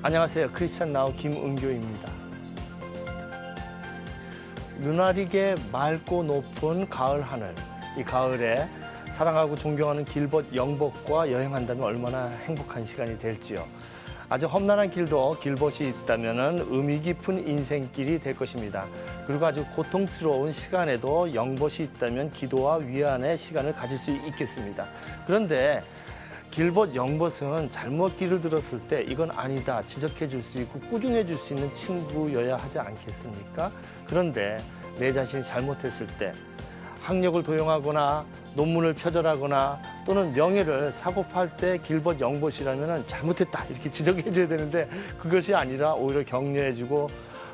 안녕하세요. 크리스찬 나우 김은교입니다. 눈아리게 맑고 높은 가을 하늘, 이 가을에 사랑하고 존경하는 길벗 영복과 여행한다면 얼마나 행복한 시간이 될지요. 아주 험난한 길도 길벗이 있다면 의미 깊은 인생길이 될 것입니다. 그리고 아주 고통스러운 시간에도 영벗이 있다면 기도와 위안의 시간을 가질 수 있겠습니다. 그런데 길벗 영벗은 잘못 길을 들었을 때 이건 아니다 지적해 줄 수 있고 꾸중해 줄 수 있는 친구여야 하지 않겠습니까? 그런데 내 자신이 잘못했을 때 학력을 도용하거나 논문을 표절하거나 또는 명예를 사고 팔 때 길벗 영벗이라면 잘못했다 이렇게 지적해 줘야 되는데 그것이 아니라 오히려 격려해 주고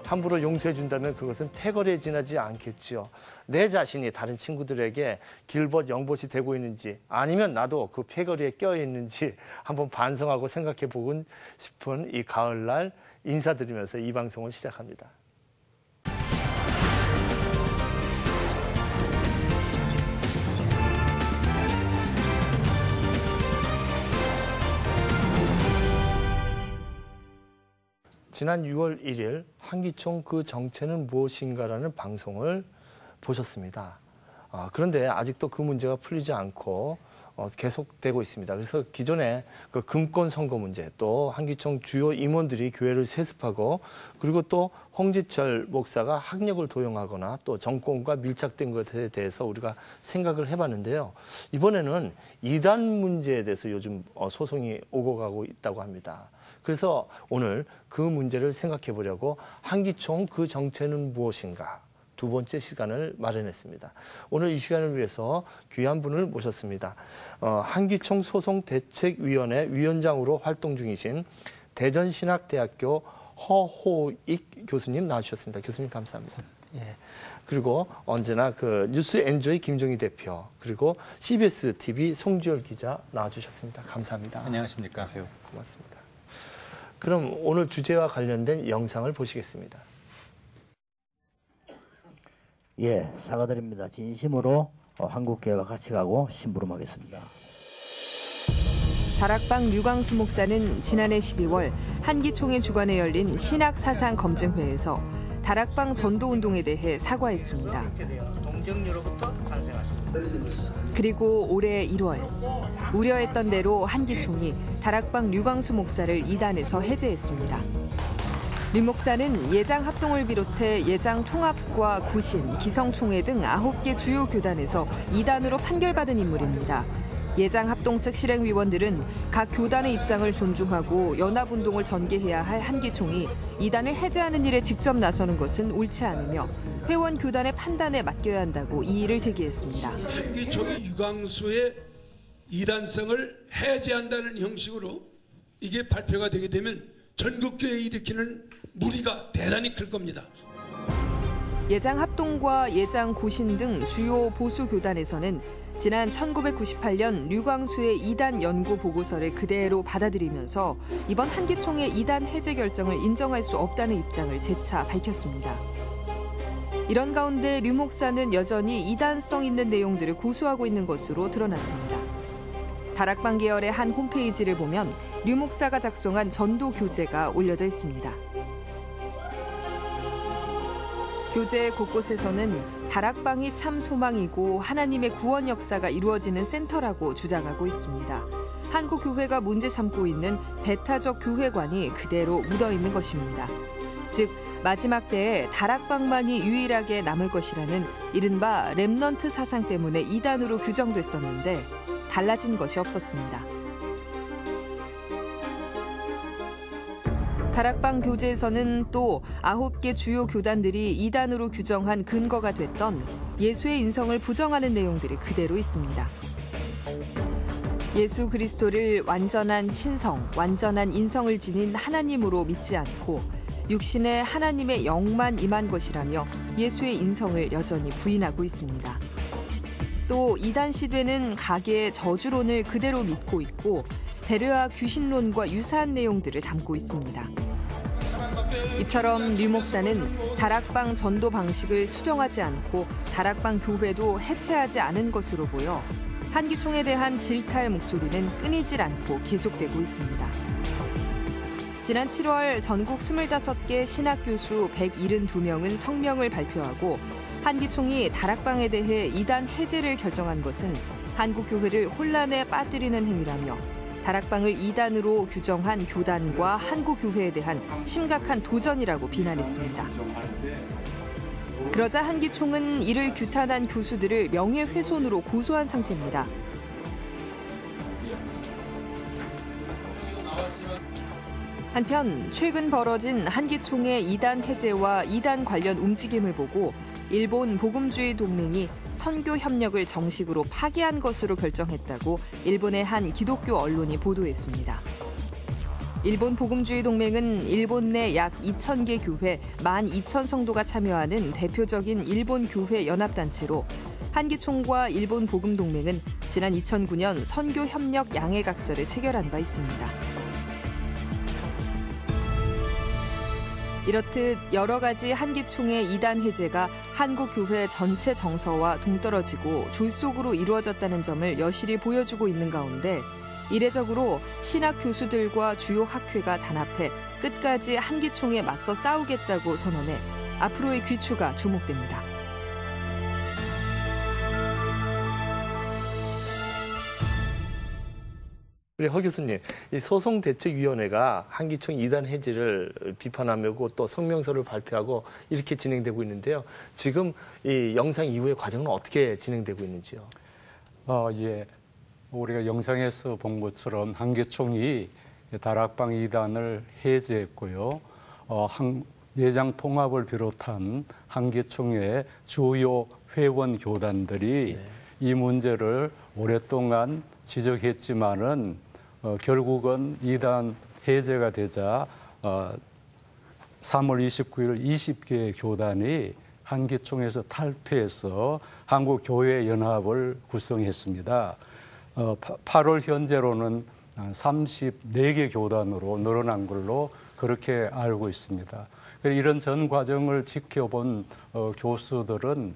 함부로 용서해 준다면 그것은 패거리에 지나지 않겠죠. 내 자신이 다른 친구들에게 길벗 영벗이 되고 있는지 아니면 나도 그 패거리에 껴 있는지 한번 반성하고 생각해 보고 싶은 이 가을날 인사드리면서 이 방송을 시작합니다. 지난 6월 1일 한기총 그 정체는 무엇인가라는 방송을 보셨습니다. 그런데 아직도 그 문제가 풀리지 않고 계속되고 있습니다. 그래서 기존에 그 금권 선거 문제, 또 한기총 주요 임원들이 교회를 세습하고 그리고 또 홍지철 목사가 학력을 도용하거나 또 정권과 밀착된 것에 대해서 우리가 생각을 해봤는데요. 이번에는 이단 문제에 대해서 요즘 소송이 오고 가고 있다고 합니다. 그래서 오늘 그 문제를 생각해 보려고 한기총 그 정체는 무엇인가 두 번째 시간을 마련했습니다. 오늘 이 시간을 위해서 귀한 분을 모셨습니다. 한기총 소송대책위원회 위원장으로 활동 중이신 대전신학대학교 허호익 교수님 나와주셨습니다. 교수님 감사합니다. 예. 그리고 언제나 그 뉴스 엔조이 김종희 대표 그리고 CBS TV 송주열 기자 나와주셨습니다. 감사합니다. 안녕하십니까. 안녕하세요. 고맙습니다. 그럼 오늘 주제와 관련된 영상을 보시겠습니다. 예, 사과드립니다. 진심으로 한국교회와 같이 가고 심부름하겠습니다. 다락방 류광수 목사는 지난해 12월 한기총의 주관에 열린 신학사상검증회에서 다락방 전도운동에 대해 사과했습니다. 동정류로부터 탄생하십니다. 그리고 올해 1월 우려했던 대로 한기총이 다락방 류광수 목사를 이단에서 해제했습니다. 류 목사는 예장 합동을 비롯해 예장 통합과 고신, 기성총회 등 9개 주요 교단에서 이단으로 판결받은 인물입니다. 예장 합동 측 실행위원들은 각 교단의 입장을 존중하고 연합운동을 전개해야 할 한기총이 이단을 해제하는 일에 직접 나서는 것은 옳지 않으며 회원 교단의 판단에 맡겨야 한다고 이의를 제기했습니다. 한기총이 유광수의 이단성을 해제한다는 형식으로 이게 발표가 되게 되면 전국교회에 일으키는 무리가 대단히 클 겁니다. 예장 합동과 예장 고신 등 주요 보수 교단에서는 지난 1998년 류광수의 이단 연구 보고서를 그대로 받아들이면서 이번 한기총의 이단 해제 결정을 인정할 수 없다는 입장을 재차 밝혔습니다. 이런 가운데 류 목사는 여전히 이단성 있는 내용들을 고수하고 있는 것으로 드러났습니다. 다락방 계열의 한 홈페이지를 보면 류 목사가 작성한 전도 교재가 올려져 있습니다. 교재 곳곳에서는 다락방이 참 소망이고 하나님의 구원 역사가 이루어지는 센터라고 주장하고 있습니다. 한국 교회가 문제 삼고 있는 배타적 교회관이 그대로 묻어 있는 것입니다. 즉 마지막 때에 다락방만이 유일하게 남을 것이라는 이른바 렘넌트 사상 때문에 이단으로 규정됐었는데 달라진 것이 없었습니다. 다락방 교재에서는 또 9개 주요 교단들이 이단으로 규정한 근거가 됐던 예수의 인성을 부정하는 내용들이 그대로 있습니다. 예수 그리스도를 완전한 신성, 완전한 인성을 지닌 하나님으로 믿지 않고 육신의 하나님의 영만 임한 것이라며 예수의 인성을 여전히 부인하고 있습니다. 또 이단 시대는 가계의 저주론을 그대로 믿고 있고 배려와 귀신론과 유사한 내용들을 담고 있습니다. 이처럼 류 목사는 다락방 전도 방식을 수정하지 않고 다락방 교회도 해체하지 않은 것으로 보여 한기총에 대한 질타의 목소리는 끊이질 않고 계속되고 있습니다. 지난 7월 전국 25개 신학 교수 172명은 성명을 발표하고 한기총이 다락방에 대해 이단 해제를 결정한 것은 한국교회를 혼란에 빠뜨리는 행위라며 다락방을 이단으로 규정한 교단과 한국교회에 대한 심각한 도전이라고 비난했습니다. 그러자 한기총은 이를 규탄한 교수들을 명예훼손으로 고소한 상태입니다. 한편 최근 벌어진 한기총의 이단 해제와 이단 관련 움직임을 보고 일본 복음주의 동맹이 선교 협력을 정식으로 파기한 것으로 결정했다고 일본의 한 기독교 언론이 보도했습니다. 일본 복음주의 동맹은 일본 내 약 2,000개 교회 12,000성도가 참여하는 대표적인 일본 교회 연합단체로 한기총과 일본 복음동맹은 지난 2009년 선교 협력 양해각서를 체결한 바 있습니다. 이렇듯 여러 가지 한기총의 이단 해제가 한국교회 전체 정서와 동떨어지고 졸속으로 이루어졌다는 점을 여실히 보여주고 있는 가운데 이례적으로 신학 교수들과 주요 학회가 단합해 끝까지 한기총에 맞서 싸우겠다고 선언해 앞으로의 귀추가 주목됩니다. 우리 허 교수님, 이 소송대책위원회가 한기총 이단 해제를 비판하며 또 성명서를 발표하고 이렇게 진행되고 있는데요. 지금 이 영상 이후의 과정은 어떻게 진행되고 있는지요? 예. 우리가 영상에서 본 것처럼 한기총이 다락방 이단을 해제했고요. 예장 통합을 비롯한 한기총의 주요 회원 교단들이 이 문제를 오랫동안 지적했지만은 결국은 이단 해제가 되자 3월 29일 20개 교단이 한기총에서 탈퇴해서 한국교회연합을 구성했습니다. 8월 현재로는 34개 교단으로 늘어난 걸로 그렇게 알고 있습니다. 이런 전 과정을 지켜본 교수들은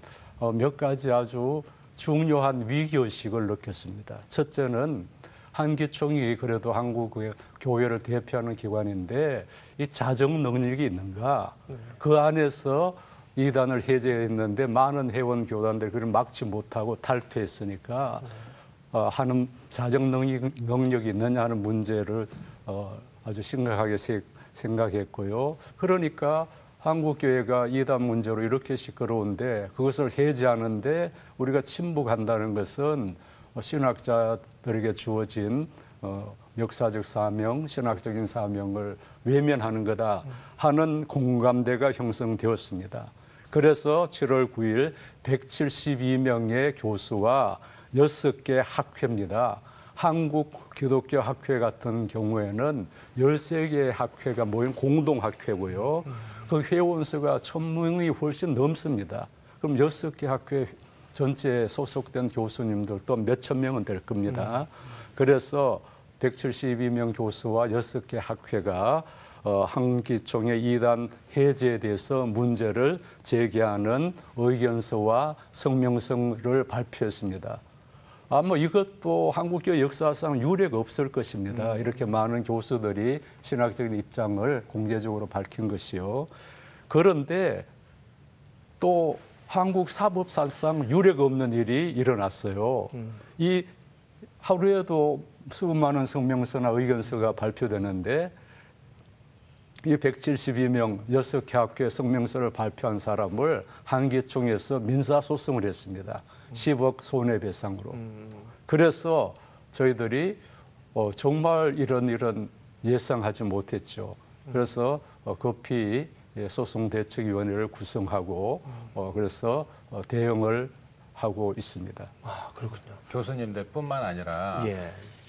몇 가지 아주 중요한 위기의식을 느꼈습니다. 첫째는 한기총이 그래도 한국 교회를 대표하는 기관인데 이 자정 능력이 있는가? 그 안에서 이단을 해제했는데 많은 회원 교단들이 그걸 막지 못하고 탈퇴했으니까 하는 자정 능력이 있느냐 하는 문제를 아주 심각하게 생각했고요. 그러니까 한국교회가 이단 문제로 이렇게 시끄러운데 그것을 해제하는데 우리가 침묵한다는 것은 신학자들에게 주어진 역사적 사명, 신학적인 사명을 외면하는 거다 하는 공감대가 형성되었습니다. 그래서 7월 9일 172명의 교수와 6개 학회입니다. 한국 기독교 학회 같은 경우에는 13개의 학회가 모인 공동학회고요. 그 회원수가 1,000명이 훨씬 넘습니다. 그럼 6개 학회 전체에 소속된 교수님들도 몇천 명은 될 겁니다. 그래서 172명 교수와 6개 학회가 한기총의 이단 해제에 대해서 문제를 제기하는 의견서와 성명서를 발표했습니다. 아마 이것도 한국교회 역사상 유례가 없을 것입니다. 이렇게 많은 교수들이 신학적인 입장을 공개적으로 밝힌 것이요. 그런데 또 한국 사법사상 유례가 없는 일이 일어났어요. 이 하루에도 수많은 성명서나 의견서가 발표되는데 이 172명 6개 학회 성명서를 발표한 사람을 한기총에서 민사소송을 했습니다. 10억 손해배상으로. 그래서 저희들이 정말 이런 예상하지 못했죠. 그래서 급히 소송대책위원회를 구성하고 그래서 대응을 하고 있습니다. 아, 그렇군요. 교수님들뿐만 아니라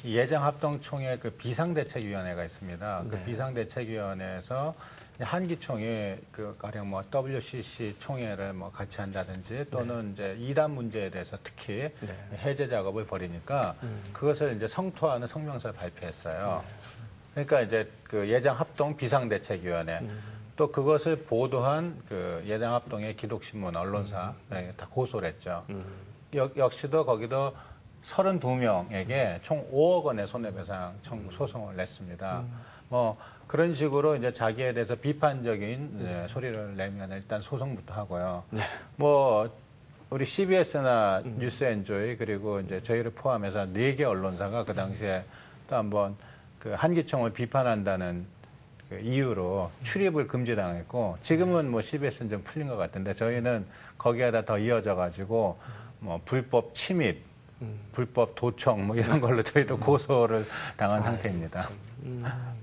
예정합동총회 그 비상대책위원회가 있습니다. 그 비상대책위원회에서 한기총이 그 가령 뭐 WCC 총회를 뭐 같이 한다든지 또는 이제 이단 문제에 대해서 특히 해제 작업을 벌이니까 그것을 이제 성토하는 성명서를 발표했어요. 그러니까 이제 그 예정합동 비상대책위원회 또 그것을 보도한 그 예정합동의 기독신문 언론사 다 고소를 했죠. 역시도 거기도 32명에게 총 5억 원의 손해배상 청구 소송을 냈습니다. 뭐 그런 식으로 이제 자기에 대해서 비판적인 소리를 내면 일단 소송부터 하고요. 뭐 우리 CBS나 뉴스엔조이 그리고 이제 저희를 포함해서 4개 언론사가 그 당시에 또 한번 그 한기총을 비판한다는 그 이유로 출입을 금지당했고 지금은 뭐 CBS는 좀 풀린 것 같은데 저희는 거기에다 더 이어져 가지고 뭐 불법 침입, 불법 도청 뭐 이런 걸로 저희도 고소를 당한 상태입니다.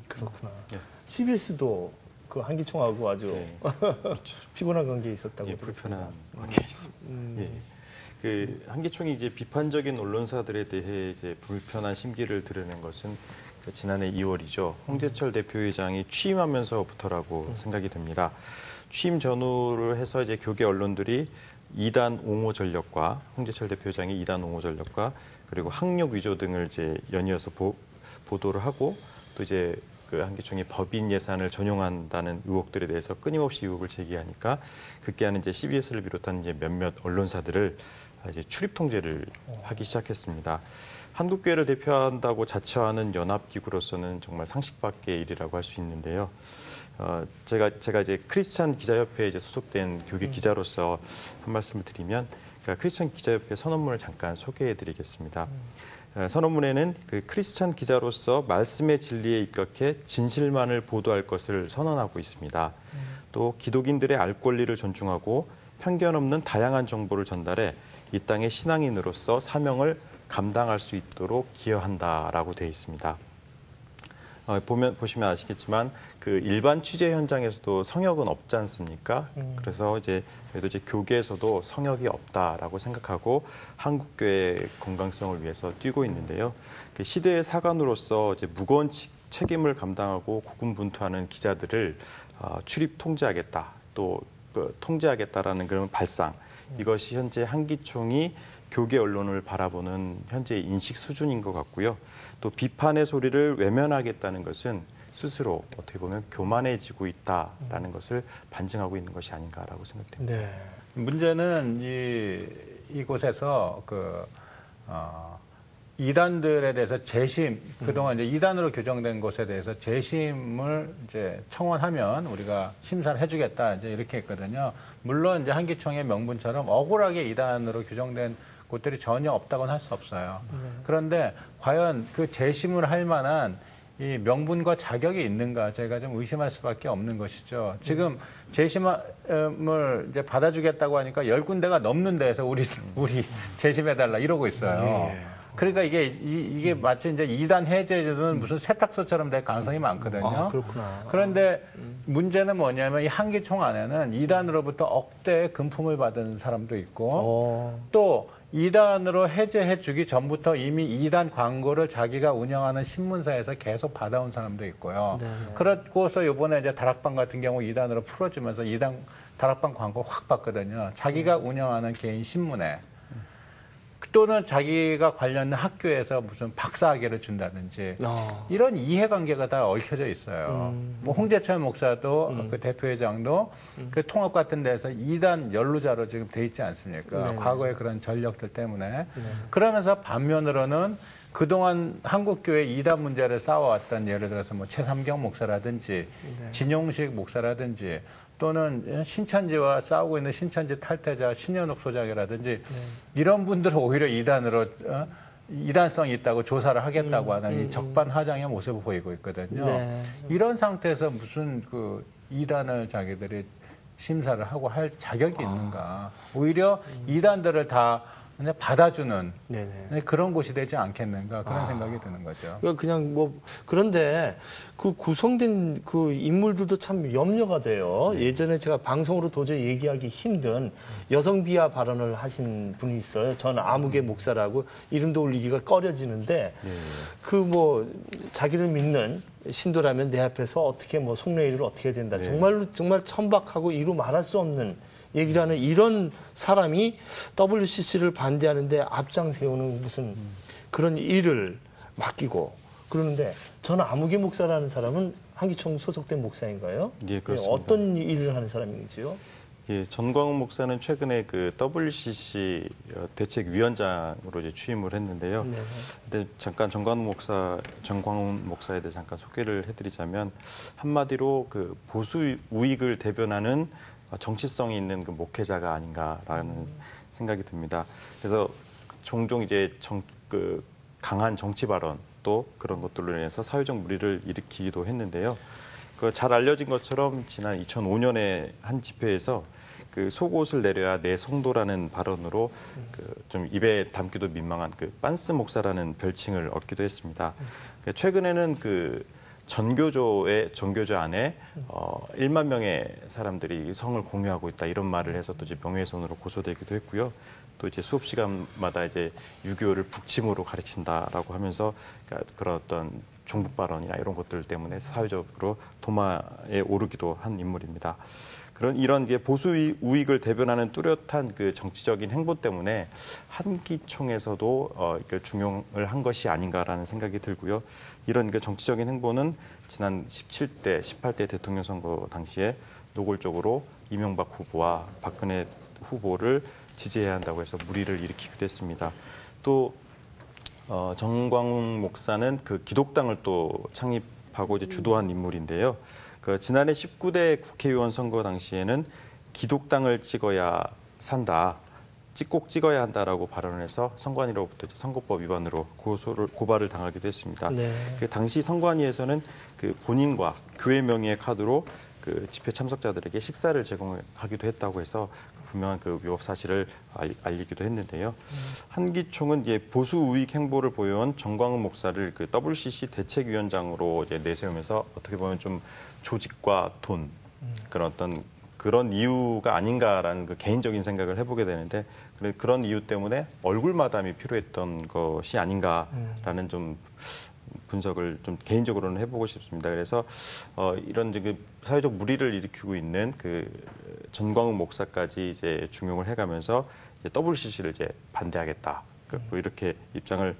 그렇구나. CBS도 그 한기총하고 아주 피곤한 관계에 있었다고. 예, 불편한 관계에 있습니다. 예. 그 한기총이 이제 비판적인 언론사들에 대해 이제 불편한 심기를 드러낸 것은 그 지난해 2월이죠. 홍재철 대표회장이 취임하면서부터라고 생각이 됩니다. 취임 전후를 해서 이제 교계 언론들이 2단 옹호 전력과 홍재철 대표회장이 2단 옹호 전력과 그리고 학력 위조 등을 이제 연이어서 보도를 하고 또 이제 그 한기총이 법인 예산을 전용한다는 의혹들에 대해서 끊임없이 의혹을 제기하니까 그때는 이제 CBS를 비롯한 이제 몇몇 언론사들을 이제 출입 통제를 하기 시작했습니다. 한국교회를 대표한다고 자처하는 연합기구로서는 정말 상식 밖의 일이라고 할 수 있는데요. 제가 이제 크리스찬 기자협회에 이제 소속된 교계 기자로서 한 말씀을 드리면, 그러니까 크리스찬 기자협회 선언문을 잠깐 소개해드리겠습니다. 선언문에는 그 크리스찬 기자로서 말씀의 진리에 입각해 진실만을 보도할 것을 선언하고 있습니다. 또 기독인들의 알 권리를 존중하고 편견 없는 다양한 정보를 전달해 이 땅의 신앙인으로서 사명을 감당할 수 있도록 기여한다라고 되어 있습니다. 보시면 아시겠지만 그 일반 취재 현장에서도 성역은 없지 않습니까? 그래서 그래도 이제 교계에서도 성역이 없다라고 생각하고 한국교회의 건강성을 위해서 뛰고 있는데요. 그 시대의 사관으로서 이제 무거운 책임을 감당하고 고군분투하는 기자들을 출입 통제하겠다, 또 통제하겠다라는 그런 발상, 이것이 현재 한기총이 교계 언론을 바라보는 현재의 인식 수준인 것 같고요. 또 비판의 소리를 외면하겠다는 것은 스스로 어떻게 보면 교만해지고 있다라는 것을 반증하고 있는 것이 아닌가라고 생각됩니다. 네. 문제는 이곳에서 이단들에 대해서 재심, 그동안 이제 이단으로 규정된 것에 대해서 재심을 이제 청원하면 우리가 심사를 해주겠다 이제 이렇게 했거든요. 물론 이제 한기총의 명분처럼 억울하게 이단으로 규정된 곳들이 전혀 없다고는 할 수 없어요. 그런데 과연 그 재심을 할 만한 이 명분과 자격이 있는가 제가 좀 의심할 수밖에 없는 것이죠. 지금 재심을 이제 받아주겠다고 하니까 10군데가 넘는 데에서 우리 재심해달라 이러고 있어요. 그러니까 이게 마치 이제 이단 해제는 무슨 세탁소처럼 될 가능성이 많거든요. 아, 그렇구나. 그런데 문제는 뭐냐면 이 한기총 안에는 이단으로부터 억대의 금품을 받은 사람도 있고 또 이단으로 해제해 주기 전부터 이미 이단 광고를 자기가 운영하는 신문사에서 계속 받아온 사람도 있고요. 네. 그렇고서 이번에 이제 다락방 같은 경우 이단으로 풀어주면서 이단 다락방 광고 확 받거든요. 자기가 운영하는 개인 신문에. 또는 자기가 관련 학교에서 무슨 박사학위를 준다든지 이런 이해관계가 다 얽혀져 있어요. 뭐 홍재철 목사도 그 대표회장도 그 통합 같은 데서 이단 연루자로 지금 돼 있지 않습니까? 네네. 과거의 그런 전력들 때문에. 네. 그러면서 반면으로는 그동안 한국교회 이단 문제를 싸워왔던 예를 들어서 뭐 최삼경 목사라든지 네. 진용식 목사라든지 또는 신천지와 싸우고 있는 신천지 탈퇴자 신현욱 소장이라든지 이런 분들은 오히려 이단으로 이단성이 있다고 조사를 하겠다고 하는 이 적반하장의 모습을 보이고 있거든요. 네. 이런 상태에서 무슨 그 이단을 자기들이 심사를 하고 할 자격이 있는가. 오히려 이단들을 다 받아주는 네네. 그런 곳이 되지 않겠는가 그런 생각이 드는 거죠. 그냥 뭐 그런데 그 구성된 그 인물들도 참 염려가 돼요. 네. 예전에 제가 방송으로 도저히 얘기하기 힘든 여성 비하 발언을 하신 분이 있어요. 전 아무개 목사라고 이름도 올리기가 꺼려지는데 그 뭐 자기를 믿는 신도라면 내 앞에서 어떻게 뭐 속내일을 어떻게 해야 된다. 정말 천박하고 이루 말할 수 없는 얘기를 하는 이런 사람이 WCC를 반대하는데 앞장 세우는 무슨 그런 일을 맡기고 그러는데 저는 아무개 목사라는 사람은 한기총 소속된 목사인가요? 예, 그렇습니다. 어떤 일을 하는 사람인지요? 예, 전광훈 목사는 최근에 그 WCC 대책위원장으로 이제 취임을 했는데요. 네. 근데 잠깐 전광훈 목사에 대해 잠깐 소개를 해드리자면 한마디로 그 보수 우익을 대변하는 정치성이 있는 그 목회자가 아닌가라는 생각이 듭니다. 그래서 종종 이제 강한 정치 발언 또 그런 것들로 인해서 사회적 물의를 일으키기도 했는데요. 그 잘 알려진 것처럼 지난 2005년에 한 집회에서 그 속옷을 내려야 내 성도라는 발언으로 그 좀 입에 담기도 민망한 그 빤스 목사라는 별칭을 얻기도 했습니다. 최근에는 그 전교조 안에 1만 명의 사람들이 성을 공유하고 있다 이런 말을 해서 또 이제 명예훼손으로 고소되기도 했고요. 또 이제 수업 시간마다 이제 유교를 북침으로 가르친다라고 하면서 그런 어떤 종북 발언이나 이런 것들 때문에 사회적으로 도마에 오르기도 한 인물입니다. 이런 보수 우익을 대변하는 뚜렷한 그 정치적인 행보 때문에 한기총에서도 중용을 한 것이 아닌가라는 생각이 들고요. 이런 그 정치적인 행보는 지난 17대, 18대 대통령 선거 당시에 노골적으로 이명박 후보와 박근혜 후보를 지지해야 한다고 해서 물의를 일으키기도 했습니다. 또 정광훈 목사는 그 기독당을 또 창립하고 이제 주도한 인물인데요. 그 지난해 19대 국회의원 선거 당시에는 기독당을 찍어야 산다, 꼭 찍어야 한다라고 발언을 해서 선관위로부터 선거법 위반으로 고발을 당하기도 했습니다. 네. 그 당시 선관위에서는 그 본인과 교회 명의의 카드로 그 집회 참석자들에게 식사를 제공하기도 했다고 해서 분명한 그 위법 사실을 알리기도 했는데요. 한기총은 이제 보수 우익 행보를 보여온 정광훈 목사를 그 WCC 대책위원장으로 이제 내세우면서 어떻게 보면 좀 조직과 돈 그런 이유가 아닌가라는 그 개인적인 생각을 해보게 되는데 그런 이유 때문에 얼굴 마담이 필요했던 것이 아닌가라는 좀 분석을 좀 개인적으로는 해보고 싶습니다. 그래서 이런 그 사회적 물의를 일으키고 있는 그 전광훈 목사까지 이제 중용을 해가면서 이제 WCC를 이제 반대하겠다. 뭐 이렇게 입장을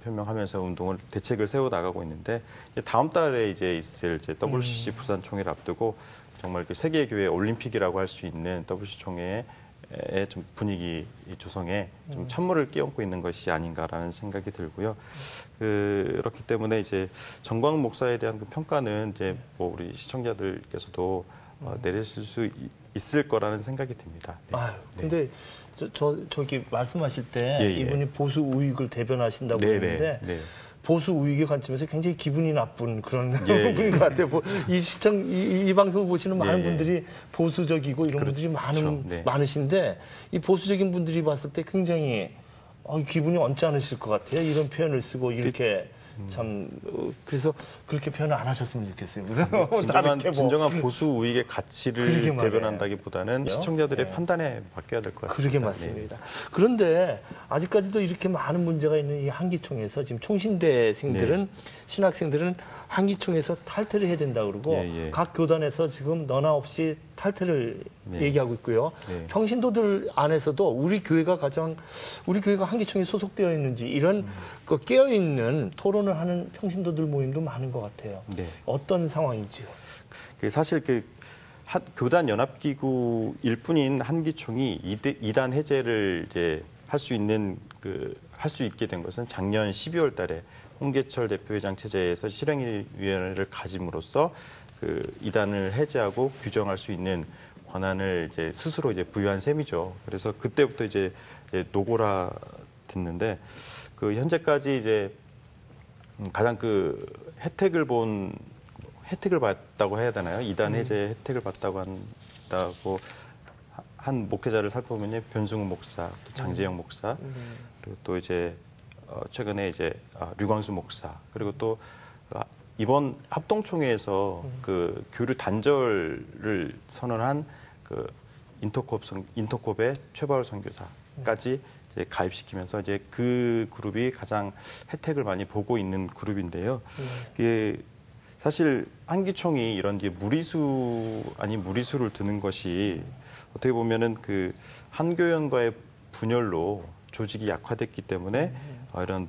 표명하면서 대책을 세워 나가고 있는데 다음 달에 이제 있을 이제 WCC 부산 총회를 앞두고 정말 그 세계 교회 올림픽이라고 할 수 있는 WCC 총회의 좀 분위기 조성에 좀 찬물을 끼얹고 있는 것이 아닌가라는 생각이 들고요. 그렇기 때문에 이제 정광훈 목사에 대한 그 평가는 이제 뭐 우리 시청자들께서도 내리실 수 있을 거라는 생각이 듭니다. 네. 아유, 근데 저기 말씀하실 때 이분이 보수 우익을 대변하신다고 했는데 보수 우익의 관점에서 굉장히 기분이 나쁜 그런 분인 것 같아요. 이 방송을 보시는 많은 분들이 보수적이고 이런 분들이 많으신데 이 보수적인 분들이 봤을 때 굉장히 기분이 언짢으실 것 같아요. 이런 표현을 쓰고 이렇게 참 그래서 그렇게 표현을 안 하셨으면 좋겠어요. 진정한 보수 우익의 가치를 대변한다기보다는 시청자들의 판단에 맡겨야 될 것 같습니다. 그러게 맞습니다. 그런데 아직까지도 이렇게 많은 문제가 있는 이 한기총에서 지금 총신대생들은 신학생들은 한기총에서 탈퇴를 해야 된다고 그러고 각 교단에서 지금 너나 없이 탈퇴를 얘기하고 있고요. 평신도들 안에서도 우리 교회가 한기총에 소속되어 있는지 이런 깨어 있는 토론을 하는 평신도들 모임도 많은 것 같아요. 어떤 상황이지요? 사실 교단 연합기구일 뿐인 한기총이 이단 해제를 이제 할 수 있게 된 것은 작년 12월 달에 홍계철 대표회장 체제에서 실행위원회를 가짐으로써 그 이단을 해제하고 규정할 수 있는 권한을 이제 스스로 이제 부여한 셈이죠. 그래서 그때부터 이제 노고라 됐는데 현재까지 이제 가장 혜택을 받다고 해야 되나요? 이단 해제 혜택을 받다고 한 목회자를 살펴보면 변승우 목사, 또 장재영 목사, 그리고 또 이제 최근에 이제 류광수 목사, 그리고 또 이번 합동총회에서 그 교류 단절을 선언한 그 인터콥의 최바울 선교사까지 이제 가입시키면서 이제 그 그룹이 가장 혜택을 많이 보고 있는 그룹인데요. 사실 한기총이 이런 무리수 아닌 무리수를 두는 것이 어떻게 보면은 그 한교연과의 분열로 조직이 약화됐기 때문에 이런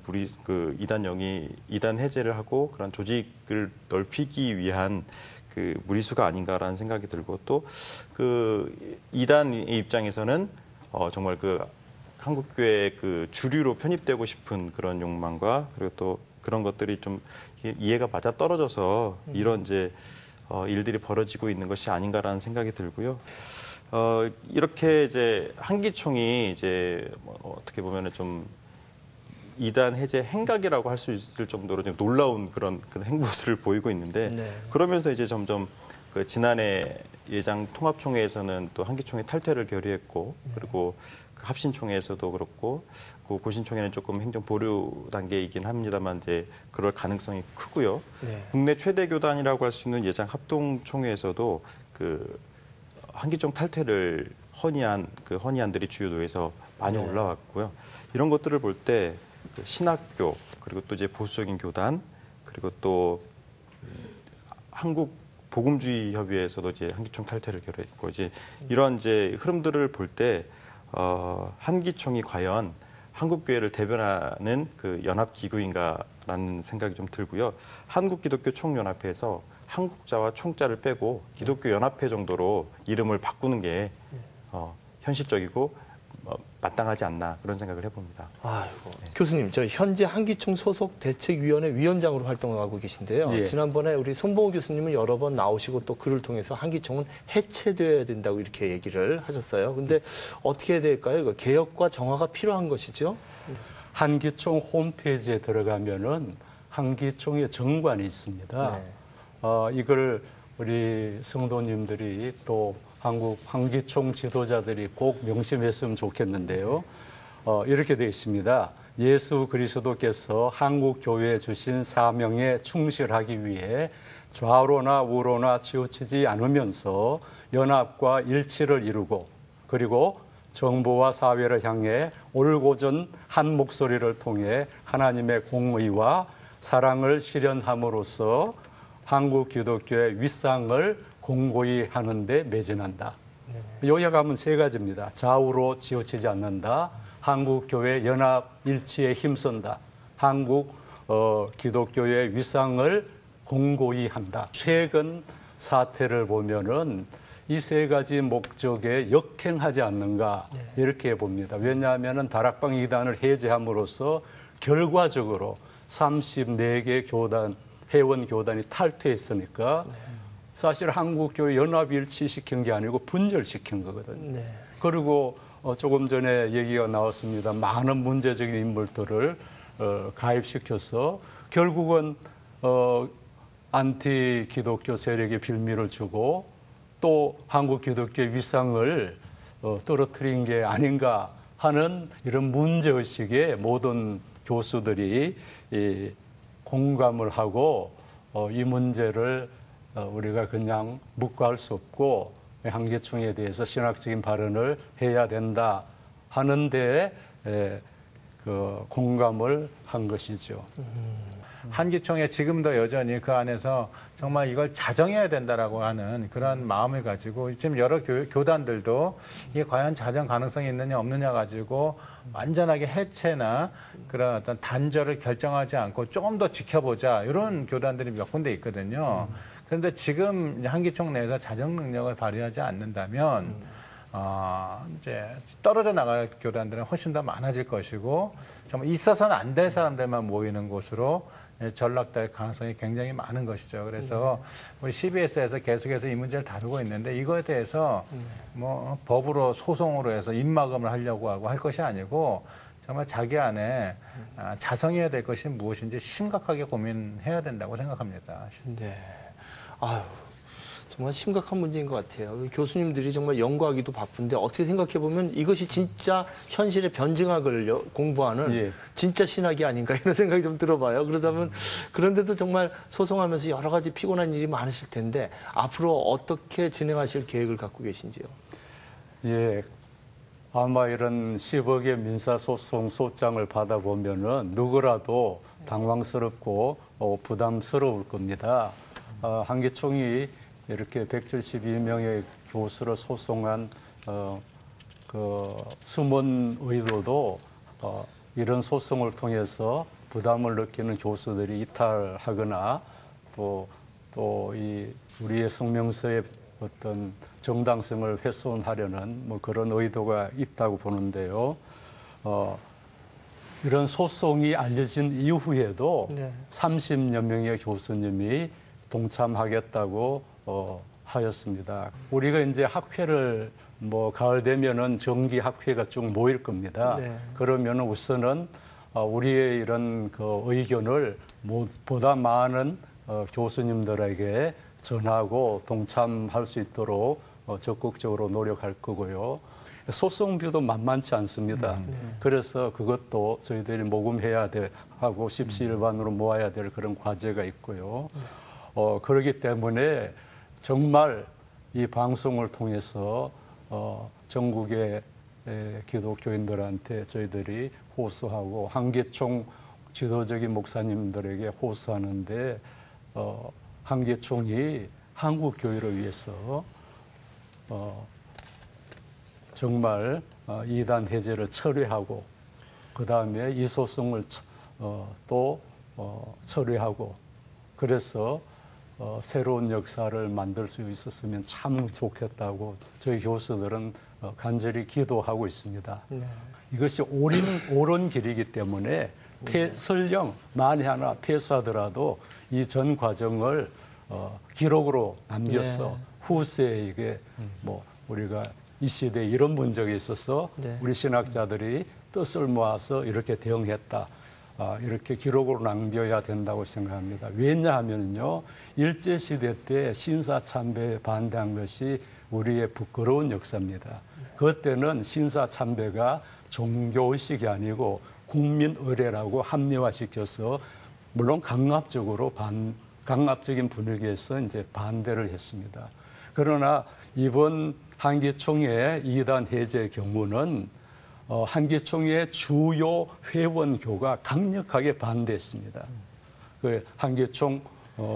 이단 해제를 하고 그런 조직을 넓히기 위한 그 무리수가 아닌가라는 생각이 들고 또 그 이단의 입장에서는 정말 그 한국교회 그 주류로 편입되고 싶은 그런 욕망과 그리고 또 그런 것들이 좀 이해가 맞아 떨어져서 이런 이제 일들이 벌어지고 있는 것이 아닌가라는 생각이 들고요. 이렇게 이제 한기총이 이제 어떻게 보면은 좀 이단 해제 행각이라고 할 수 있을 정도로 좀 놀라운 그런 행보들을 보이고 있는데 그러면서 이제 점점 그 지난해 예장 통합총회에서는 또 한기총의 탈퇴를 결의했고 그리고 그 합신총회에서도 그렇고 그 고신총회는 조금 행정 보류 단계이긴 합니다만 이제 그럴 가능성이 크고요. 국내 최대 교단이라고 할 수 있는 예장 합동총회에서도 그 한기총 탈퇴를 헌의한 그 헌의안들이 주요 노에서 많이 올라왔고요. 이런 것들을 볼 때 그 신학교 그리고 또 이제 보수적인 교단 그리고 또 한국 복음주의 협의회에서도 이제 한기총 탈퇴를 결의했고 이제 이런 이제 흐름들을 볼 때 한기총이 과연 한국교회를 대변하는 그 연합 기구인가라는 생각이 좀 들고요. 한국기독교 총연합회에서 한국자와 총자를 빼고 기독교 연합회 정도로 이름을 바꾸는 게 현실적이고 마땅하지 않나 그런 생각을 해봅니다. 아이고, 교수님, 저 현재 한기총 소속 대책위원회 위원장으로 활동하고 계신데요. 지난번에 우리 손봉호 교수님은 여러 번 나오시고 또 글을 통해서 한기총은 해체되어야 된다고 이렇게 얘기를 하셨어요. 근데 어떻게 해야 될까요? 개혁과 정화가 필요한 것이죠. 한기총 홈페이지에 들어가면은 한기총의 정관이 있습니다. 이걸 우리 성도님들이 또 한국 한기총 지도자들이 꼭 명심했으면 좋겠는데요. 이렇게 되어 있습니다. 예수 그리스도께서 한국 교회에 주신 사명에 충실하기 위해 좌로나 우로나 치우치지 않으면서 연합과 일치를 이루고 그리고 정부와 사회를 향해 올곧은 한 목소리를 통해 하나님의 공의와 사랑을 실현함으로써 한국 기독교의 윗상을 공고히 하는데 매진한다. 요약하면 세 가지입니다. 좌우로 치우치지 않는다. 한국 교회 연합 일치에 힘쓴다. 한국 기독교의 윗상을 공고히 한다. 최근 사태를 보면은 이 세 가지 목적에 역행하지 않는가 이렇게 봅니다. 왜냐하면은 다락방 이단을 해제함으로써 결과적으로 34개 교단 회원 교단이 탈퇴했으니까. 사실 한국교회 연합일치시킨 게 아니고 분열시킨 거거든요. 그리고 조금 전에 얘기가 나왔습니다. 많은 문제적인 인물들을 가입시켜서 결국은 안티 기독교 세력에 빌미를 주고 또 한국 기독교의 위상을 떨어뜨린 게 아닌가 하는 이런 문제의식에 모든 교수들이 공감을 하고 이 문제를 우리가 그냥 묵과할 수 없고 한기총에 대해서 신학적인 발언을 해야 된다 하는데 그 공감을 한 것이죠. 한기총에 지금도 여전히 그 안에서 정말 이걸 자정해야 된다라고 하는 그런 마음을 가지고 지금 여러 교단들도 이게 과연 자정 가능성이 있느냐 없느냐 가지고 완전하게 해체나 그런 어떤 단절을 결정하지 않고 조금 더 지켜보자 이런 교단들이 몇 군데 있거든요. 그런데 지금 한기총 내에서 자정 능력을 발휘하지 않는다면 이제 떨어져 나갈 교단들은 훨씬 더 많아질 것이고 정말 있어서는 안 될 사람들만 모이는 곳으로 전락될 가능성이 굉장히 많은 것이죠. 그래서 우리 CBS에서 계속해서 이 문제를 다루고 있는데 이거에 대해서 뭐 법으로 소송으로 해서 입막음을 하려고 하고 할 것이 아니고 정말 자기 안에 자성해야 될 것이 무엇인지 심각하게 고민해야 된다고 생각합니다. 네. 아유, 정말 심각한 문제인 것 같아요. 교수님들이 정말 연구하기도 바쁜데 어떻게 생각해 보면 이것이 진짜 현실의 변증학을 공부하는 진짜 신학이 아닌가 이런 생각이 좀 들어봐요. 그러다면 그런데도 정말 소송하면서 여러 가지 피곤한 일이 많으실 텐데 앞으로 어떻게 진행하실 계획을 갖고 계신지요? 예, 아마 이런 10억의 민사소송 소장을 받아보면은 누구라도 당황스럽고 부담스러울 겁니다. 한기총이 이렇게 172명의 교수를 소송한 그 숨은 의도도 이런 소송을 통해서 부담을 느끼는 교수들이 이탈하거나 또 또 우리의 성명서의 어떤 정당성을 훼손하려는 뭐 그런 의도가 있다고 보는데요. 이런 소송이 알려진 이후에도 30여 명의 교수님이 동참하겠다고 하였습니다. 우리가 이제 학회를 뭐 가을 되면은 정기 학회가 쭉 모일 겁니다. 그러면 우선은 우리의 이런 그 의견을 보다 많은 교수님들에게 전하고 동참할 수 있도록 적극적으로 노력할 거고요. 소송비도 만만치 않습니다. 그래서 그것도 저희들이 모금해야 하고 십시일반으로 모아야 될 그런 과제가 있고요. 그렇기 때문에 정말 이 방송을 통해서 전국의 기독교인들한테 저희들이 호소하고 한계총 지도적인 목사님들에게 호소하는데 한계총이 한국 교회를 위해서 정말 이단 해제를 철회하고 그 다음에 이 소송을 또 철회하고 그래서 새로운 역사를 만들 수 있었으면 참 좋겠다고 저희 교수들은 간절히 기도하고 있습니다. 이것이 옳은 길이기 때문에 설령 만에 하나 패소하더라도 이 전 과정을 기록으로 남겨서 후세에게 뭐 우리가 이 시대에 이런 문제가 있어서 우리 신학자들이 뜻을 모아서 이렇게 대응했다. 이렇게 기록으로 남겨야 된다고 생각합니다. 왜냐하면요, 일제시대 때 신사참배에 반대한 것이 우리의 부끄러운 역사입니다. 그때는 신사참배가 종교의식이 아니고 국민의례라고 합리화시켜서 물론 강압적인 분위기에서 이제 반대를 했습니다. 그러나 이번 한기총회 이단 해제 경우는 한기총회 주요 회원교가 강력하게 반대했습니다. 그 한기총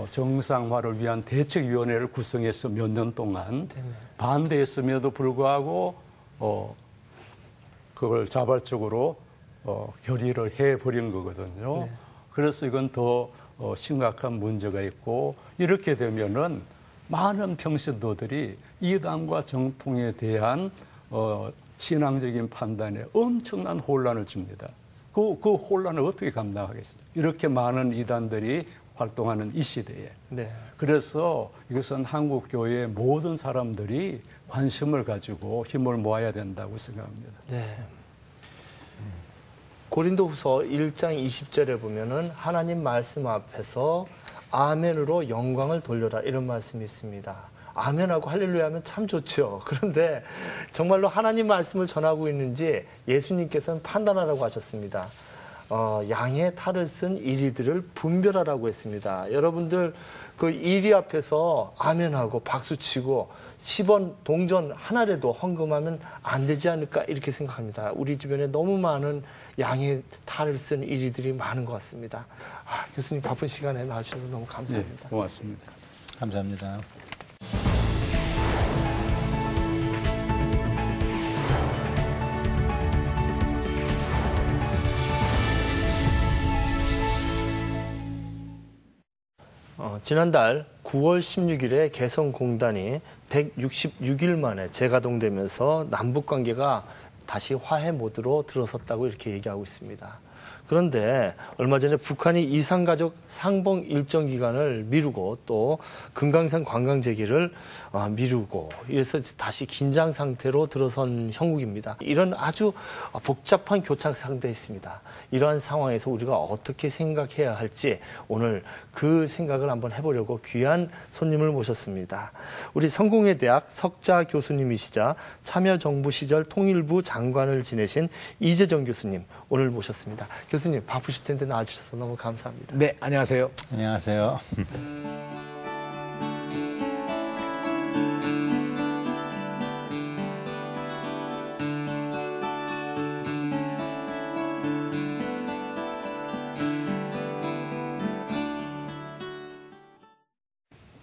정상화를 위한 대책위원회를 구성해서 몇 년 동안 반대했음에도 불구하고 그걸 자발적으로 결의를 해버린 거거든요. 그래서 이건 더 심각한 문제가 있고 이렇게 되면은 많은 평신도들이 이단과 정통에 대한 신앙적인 판단에 엄청난 혼란을 줍니다. 그 혼란을 어떻게 감당하겠습니까? 이렇게 많은 이단들이 활동하는 이 시대에. 그래서 이것은 한국 교회의 모든 사람들이 관심을 가지고 힘을 모아야 된다고 생각합니다. 고린도후서 1장 20절에 보면은 하나님 말씀 앞에서 아멘으로 영광을 돌려라 이런 말씀이 있습니다. 아멘하고 할렐루야 하면 참 좋죠. 그런데 정말로 하나님 말씀을 전하고 있는지 예수님께서는 판단하라고 하셨습니다. 양의 탈을 쓴 이리들을 분별하라고 했습니다. 여러분들 그 이리 앞에서 아멘하고 박수치고 10원 동전 하나라도 헌금하면 안 되지 않을까 이렇게 생각합니다. 우리 주변에 너무 많은 양의 탈을 쓴 이리들이 많은 것 같습니다. 교수님 바쁜 시간에 나와주셔서 너무 감사합니다. 네, 고맙습니다. 감사합니다. 지난달 9월 16일에 개성공단이 166일 만에 재가동되면서 남북관계가 다시 화해 모드로 들어섰다고 이렇게 얘기하고 있습니다. 그런데 얼마 전에 북한이 이산가족 상봉 일정 기간을 미루고 또 금강산 관광 재개를 미루고 이래서 다시 긴장 상태로 들어선 형국입니다. 이런 아주 복잡한 교착 상태에 있습니다. 이러한 상황에서 우리가 어떻게 생각해야 할지 오늘 그 생각을 한번 해보려고 귀한 손님을 모셨습니다. 우리 성공회대학 석자 교수님이시자 참여정부 시절 통일부 장관을 지내신 이재정 교수님 오늘 모셨습니다. 교수님 바쁘실 텐데 나와주셔서 너무 감사합니다. 네, 안녕하세요. 안녕하세요.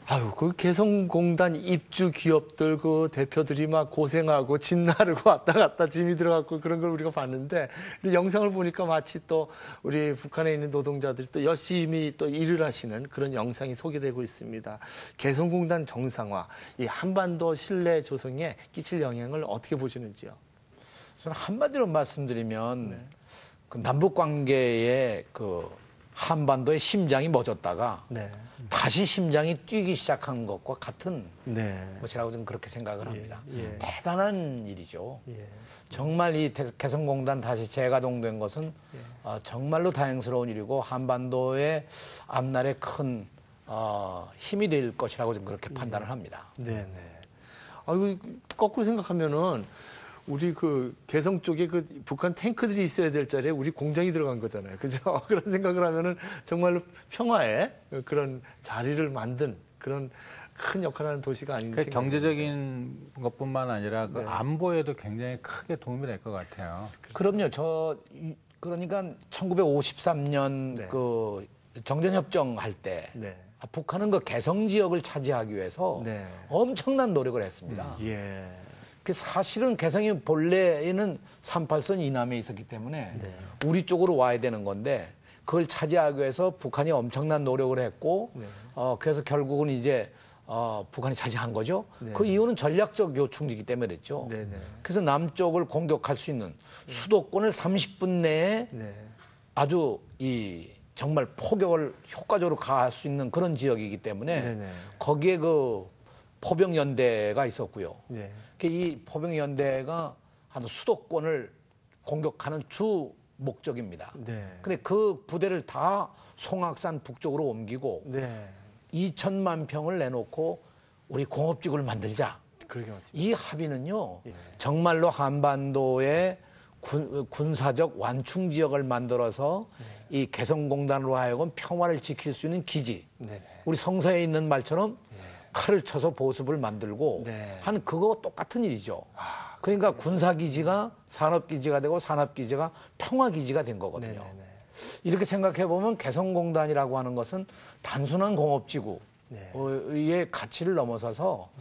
아유, 그 개성공단 입주 기업들 그 대표들이 막 고생하고 진 나르고 왔다 갔다 짐이 들어갔고 그런 걸 우리가 봤는데, 근데 영상을 보니까 마치 또 우리 북한에 있는 노동자들이 또 열심히 또 일을 하시는 그런 영상이 소개되고 있습니다. 개성공단 정상화, 이 한반도 신뢰 조성에 끼칠 영향을 어떻게 보시는지요? 저는 한마디로 말씀드리면 그 남북 관계의 그 한반도의 심장이 멎었다가 다시 심장이 뛰기 시작한 것과 같은 것이라고 저는 그렇게 생각을 합니다. 대단한 일이죠. 정말 이 개성공단 다시 재가동된 것은 정말로 다행스러운 일이고 한반도의 앞날에 큰 힘이 될 것이라고 저는 그렇게 판단을 합니다. 네네. 아이고, 거꾸로 생각하면은 우리 그 개성 쪽에 그 북한 탱크들이 있어야 될 자리에 우리 공장이 들어간 거잖아요. 그죠? 그런 생각을 하면은 정말로 평화의 그런 자리를 만든 그런 큰 역할을 하는 도시가 아닌가. 그 경제적인 것뿐만 아니라 그 안보에도 굉장히 크게 도움이 될 것 같아요. 그럼요. 그러니까 1953년 그 정전협정 할 때 북한은 그 개성 지역을 차지하기 위해서 엄청난 노력을 했습니다. 그 사실은 개성이 본래에는 38선 이남에 있었기 때문에 우리 쪽으로 와야 되는 건데 그걸 차지하기 위해서 북한이 엄청난 노력을 했고 그래서 결국은 이제 북한이 차지한 거죠. 그 이유는 전략적 요충지이기 때문에 그랬죠. 그래서 남쪽을 공격할 수 있는 수도권을 30분 내에 아주 정말 포격을 효과적으로 가할 수 있는 그런 지역이기 때문에 거기에 그 포병연대가 있었고요. 이 포병연대가 한 수도권을 공격하는 주 목적입니다. 근데 그 부대를 다 송악산 북쪽으로 옮기고 2천만 평을 내놓고 우리 공업지구를 만들자. 이 합의는요. 정말로 한반도의 군사적 완충 지역을 만들어서 이 개성공단으로 하여금 평화를 지킬 수 있는 기지. 우리 성서에 있는 말처럼 칼을 쳐서 보습을 만들고 한 그거 똑같은 일이죠. 그러니까 군사기지가 산업기지가 되고 산업기지가 평화기지가 된 거거든요. 이렇게 생각해 보면 개성공단이라고 하는 것은 단순한 공업지구의 가치를 넘어서서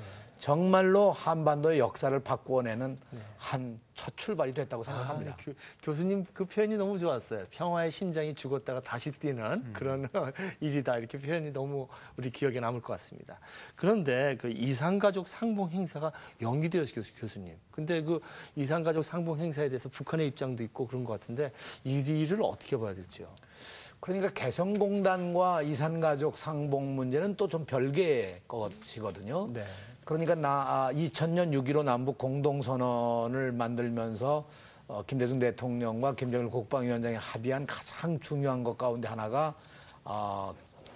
정말로 한반도의 역사를 바꾸어내는 한 첫 출발이 됐다고 생각합니다. 교수님 그 표현이 너무 좋았어요. 평화의 심장이 죽었다가 다시 뛰는 그런 일이다. 이렇게 표현이 너무 우리 기억에 남을 것 같습니다. 그런데 그 이산가족 상봉 행사가 연기되었어요, 교수님. 근데 그 이산가족 상봉 행사에 대해서 북한의 입장도 있고 그런 것 같은데 이 일을 어떻게 봐야 될지요? 그러니까 개성공단과 이산가족 상봉 문제는 또 좀 별개의 것이거든요. 그러니까 2000년 6.15 남북 공동선언을 만들면서 김대중 대통령과 김정일 국방위원장이 합의한 가장 중요한 것 가운데 하나가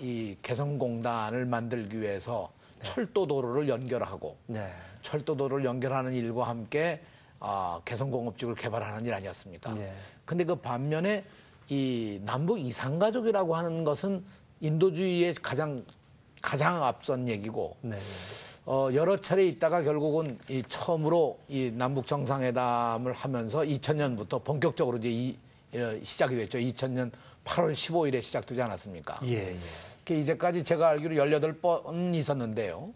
이 개성공단을 만들기 위해서 철도도로를 연결하고 철도도로를 연결하는 일과 함께 개성공업지구를 개발하는 일 아니었습니까? 근데 그 반면에 이 남북 이산가족이라고 하는 것은 인도주의의 가장 앞선 얘기고 여러 차례 있다가 결국은 처음으로 이 남북 정상회담을 하면서 2000년부터 본격적으로 이제 시작이 됐죠. 2000년 8월 15일에 시작되지 않았습니까? 이제까지 제가 알기로 18번 있었는데요.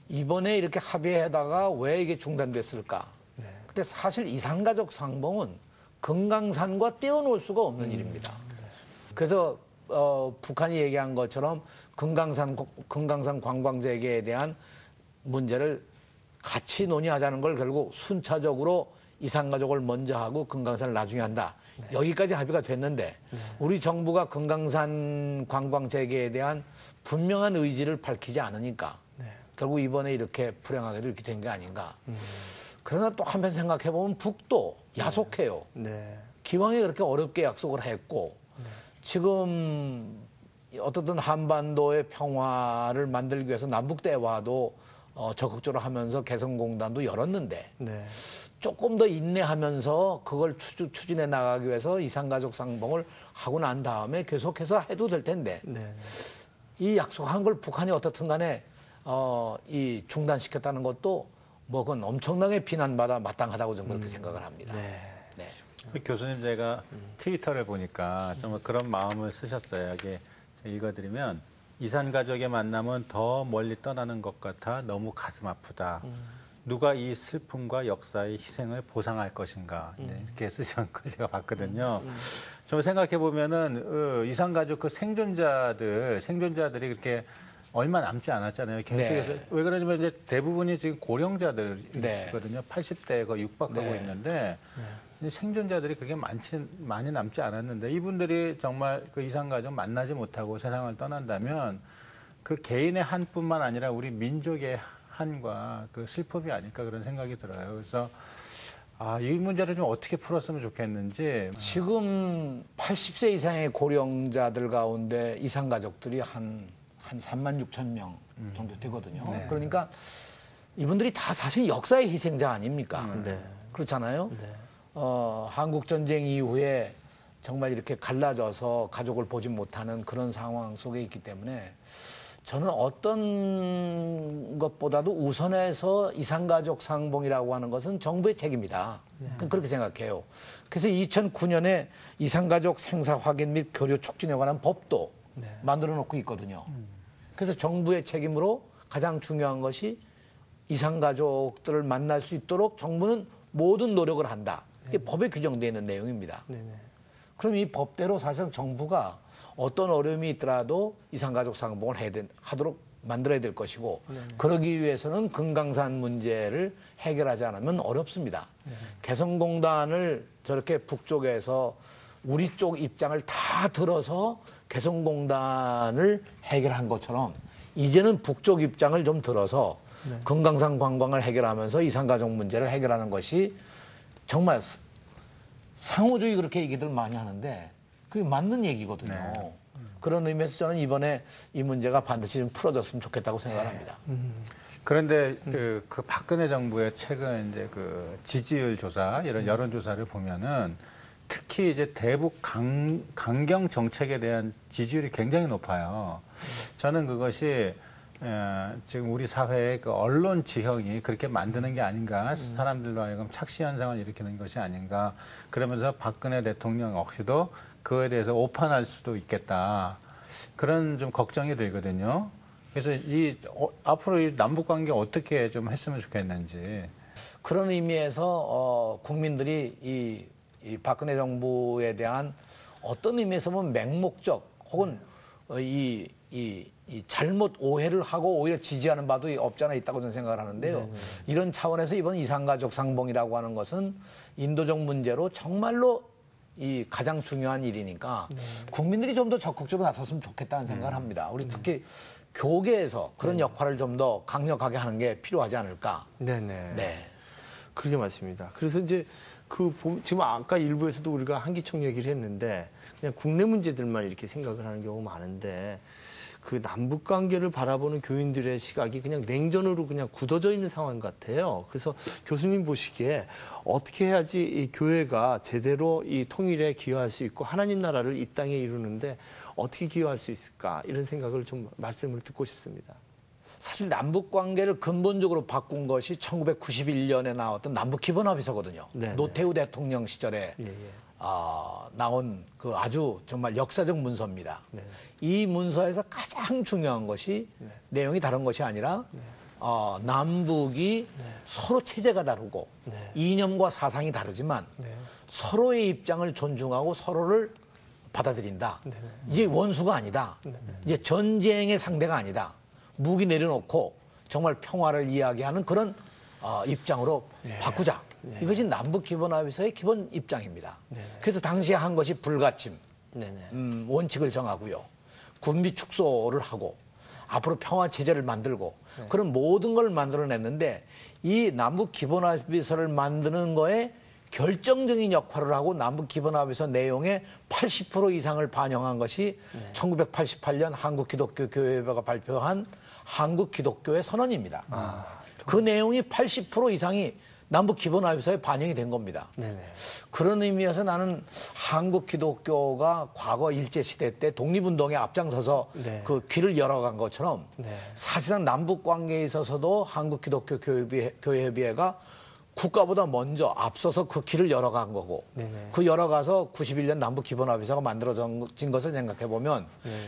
이번에 이렇게 합의하다가 왜 이게 중단됐을까? 근데 사실 이산가족 상봉은 금강산과 떼어놓을 수가 없는 일입니다. 그래서 북한이 얘기한 것처럼 금강산 관광재개에 대한 문제를 같이 논의하자는 걸 결국 순차적으로 이산가족을 먼저 하고 금강산을 나중에 한다. 여기까지 합의가 됐는데 우리 정부가 금강산 관광재개에 대한 분명한 의지를 밝히지 않으니까 결국 이번에 이렇게 불행하게도 이렇게 된 게 아닌가. 그러나 또 한편 생각해보면 북도 야속해요. 기왕에 그렇게 어렵게 약속을 했고 지금 어떻든 한반도의 평화를 만들기 위해서 남북 대화도 적극적으로 하면서 개성공단도 열었는데 조금 더 인내하면서 그걸 추진해 나가기 위해서 이산가족 상봉을 하고 난 다음에 계속해서 해도 될 텐데 이 약속한 걸 북한이 어떻든 간에 이 중단시켰다는 것도 뭐 그건 엄청나게 비난받아 마땅하다고 저는 그렇게 생각을 합니다. 교수님 제가 트위터를 보니까 정말 그런 마음을 쓰셨어요. 여기 읽어드리면 이산 가족의 만남은 더 멀리 떠나는 것 같아 너무 가슴 아프다. 누가 이 슬픔과 역사의 희생을 보상할 것인가 이렇게 쓰신 거 제가 봤거든요. 좀 생각해 보면은 이산 가족 그 생존자들이 그렇게 얼마 남지 않았잖아요. 계속해서 네. 왜 그러냐면 이제 대부분이 지금 고령자들이시거든요. 80대에 거의 육박하고 네. 있는데 생존자들이 그렇게 많이 남지 않았는데 이분들이 정말 그 이산 가족 만나지 못하고 세상을 떠난다면 그 개인의 한뿐만 아니라 우리 민족의 한과 그 슬픔이 아닐까 그런 생각이 들어요. 그래서 이 문제를 좀 어떻게 풀었으면 좋겠는지. 지금 80세 이상의 고령자들 가운데 이산 가족들이 한 3만 6천 명 정도 되거든요. 네. 그러니까 이분들이 다 사실 역사의 희생자 아닙니까? 네. 그렇잖아요. 네. 한국 전쟁 이후에 정말 이렇게 갈라져서 가족을 보지 못하는 그런 상황 속에 있기 때문에 저는 어떤 것보다도 우선해서 이산가족 상봉이라고 하는 것은 정부의 책임이다. 그렇게 생각해요. 그래서 2009년에 이산가족 생사 확인 및 교류 촉진에 관한 법도 만들어 놓고 있거든요. 그래서 정부의 책임으로 가장 중요한 것이 이산가족들을 만날 수 있도록 정부는 모든 노력을 한다. 이게 법에 규정되어 있는 내용입니다. 그럼 이 법대로 사실상 정부가 어떤 어려움이 있더라도 이산가족 상봉을 하도록 만들어야 될 것이고 그러기 위해서는 금강산 문제를 해결하지 않으면 어렵습니다. 개성공단을 저렇게 북쪽에서 우리 쪽 입장을 다 들어서 개성공단을 해결한 것처럼 이제는 북쪽 입장을 좀 들어서 금강산 관광을 해결하면서 이산가족 문제를 해결하는 것이 정말 상호주의 그렇게 얘기들 많이 하는데 그게 맞는 얘기거든요. 네. 그런 의미에서 저는 이번에 이 문제가 반드시 좀 풀어졌으면 좋겠다고 생각합니다. 그런데 그 박근혜 정부의 최근 이제 그 지지율 조사 이런 여론조사를 보면은 특히 이제 대북 강경 정책에 대한 지지율이 굉장히 높아요. 저는 그것이 지금 우리 사회의 그 언론 지형이 그렇게 만드는 게 아닌가, 사람들로 하여금 착시 현상을 일으키는 것이 아닌가. 그러면서 박근혜 대통령 역시도 그거에 대해서 오판할 수도 있겠다. 그런 좀 걱정이 들거든요. 그래서 앞으로 이 남북 관계 어떻게 좀 했으면 좋겠는지. 그런 의미에서 국민들이 이 박근혜 정부에 대한 어떤 의미에서 보면 맹목적 혹은 이 잘못 오해를 하고 오히려 지지하는 바도 없지 않아 있다고 저는 생각을 하는데요. 이런 차원에서 이번 이산가족 상봉이라고 하는 것은 인도적 문제로 정말로 이 가장 중요한 일이니까 국민들이 좀 더 적극적으로 나섰으면 좋겠다는 생각을 합니다. 우리 특히 교계에서 그런 역할을 좀 더 강력하게 하는 게 필요하지 않을까. 네네. 네. 그러게 맞습니다. 그래서 이제 지금 아까 일부에서도 우리가 한기총 얘기를 했는데 그냥 국내 문제들만 이렇게 생각을 하는 경우가 많은데 그 남북 관계를 바라보는 교인들의 시각이 그냥 냉전으로 그냥 굳어져 있는 상황 같아요. 그래서 교수님 보시기에 어떻게 해야지 이 교회가 제대로 이 통일에 기여할 수 있고 하나님 나라를 이 땅에 이루는데 어떻게 기여할 수 있을까 이런 생각을 좀 말씀을 듣고 싶습니다. 사실 남북 관계를 근본적으로 바꾼 것이 1991년에 나왔던 남북 기본합의서거든요. 네네. 노태우 대통령 시절에 나온 그 아주 정말 역사적 문서입니다. 네. 이 문서에서 가장 중요한 것이 내용이 다른 것이 아니라 남북이 서로 체제가 다르고 이념과 사상이 다르지만 서로의 입장을 존중하고 서로를 받아들인다. 이제 원수가 아니다. 이제 전쟁의 상대가 아니다. 무기 내려놓고 정말 평화를 이야기하는 그런 입장으로 바꾸자. 이것이 남북 기본합의서의 기본 입장입니다. 그래서 당시에 한 것이 불가침, 원칙을 정하고요. 군비 축소를 하고 앞으로 평화 체제를 만들고 그런 모든 걸 만들어냈는데 이 남북 기본합의서를 만드는 거에 결정적인 역할을 하고 남북 기본합의서 내용의 80% 이상을 반영한 것이 1988년 한국기독교교회가 발표한 한국기독교의 선언입니다. 그 내용이 80% 이상이 남북 기본합의서에 반영이 된 겁니다. 그런 의미에서 나는 한국 기독교가 과거 일제시대 때 독립운동에 앞장서서 그 길을 열어간 것처럼 사실상 남북 관계에 있어서도 한국 기독교 교회협의회가 국가보다 먼저 앞서서 그 길을 열어간 거고 네네. 그 열어가서 91년 남북 기본합의서가 만들어진 것을 생각해 보면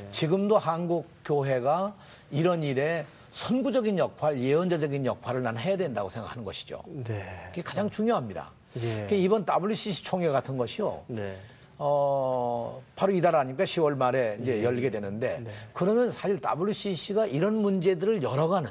지금도 한국 교회가 이런 일에 선구적인 역할, 예언자적인 역할을 난 해야 된다고 생각하는 것이죠. 네. 그게 가장 중요합니다. 예. 이번 WCC 총회 같은 것이요. 네. 바로 이달 아닙니까? 10월 말에 이제 열리게 되는데 그러면 사실 WCC가 이런 문제들을 열어가는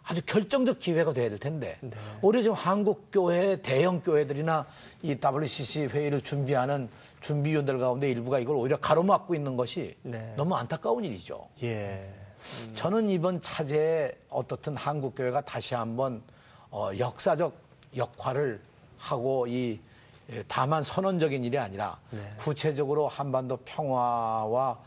아주 결정적 기회가 돼야 될 텐데 오히려 지금 한국 교회 대형 교회들이나 이 WCC 회의를 준비하는 준비위원들 가운데 일부가 이걸 오히려 가로막고 있는 것이 너무 안타까운 일이죠. 예. 저는 이번 차제에 어떻든 한국 교회가 다시 한번 역사적 역할을 하고 다만 선언적인 일이 아니라 구체적으로 한반도 평화와